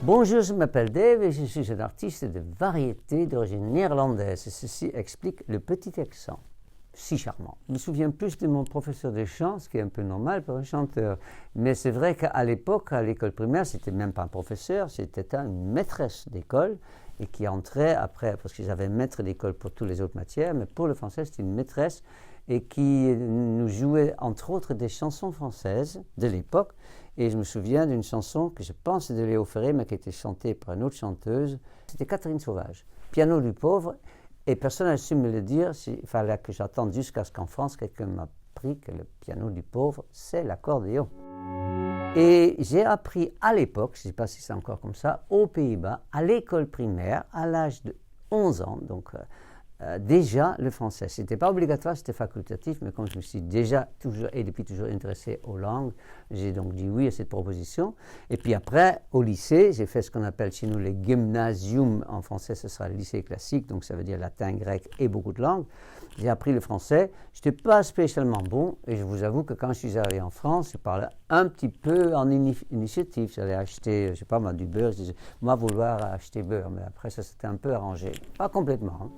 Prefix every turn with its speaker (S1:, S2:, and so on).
S1: Bonjour, je m'appelle Dave et je suis un artiste de variété d'origine néerlandaise. Ceci explique le petit accent. Si charmant. Je me souviens plus de mon professeur de chant, ce qui est un peu normal pour un chanteur. Mais c'est vrai qu'à l'époque, à l'école primaire, c'était même pas un professeur, c'était une maîtresse d'école et qui entrait après, parce qu'ils avaient un maître d'école pour toutes les autres matières, mais pour le français, c'était une maîtresse et qui nous jouait entre autres des chansons françaises de l'époque. Et je me souviens d'une chanson que je pense de Léo Ferré, mais qui était chantée par une autre chanteuse. C'était Catherine Sauvage, Piano du pauvre. Et personne n'a su me le dire, il fallait que j'attende jusqu'à ce qu'en France, quelqu'un m'apprit que le piano du pauvre, c'est l'accordéon. Et j'ai appris à l'époque, je ne sais pas si c'est encore comme ça, aux Pays-Bas, à l'école primaire, à l'âge de 11 ans, donc déjà le français. Ce n'était pas obligatoire, c'était facultatif, mais comme je me suis déjà toujours et depuis toujours intéressé aux langues, j'ai donc dit oui à cette proposition. Et puis après, au lycée, j'ai fait ce qu'on appelle chez nous le gymnasium. En français, ce sera le lycée classique, donc ça veut dire latin, grec et beaucoup de langues. J'ai appris le français. Je n'étais pas spécialement bon, et je vous avoue que quand je suis arrivé en France, je parlais un petit peu en initiative. J'allais acheter, je ne sais pas moi, du beurre. Je disais, moi, vouloir acheter beurre, mais après, ça s'était un peu arrangé. Pas complètement, hein.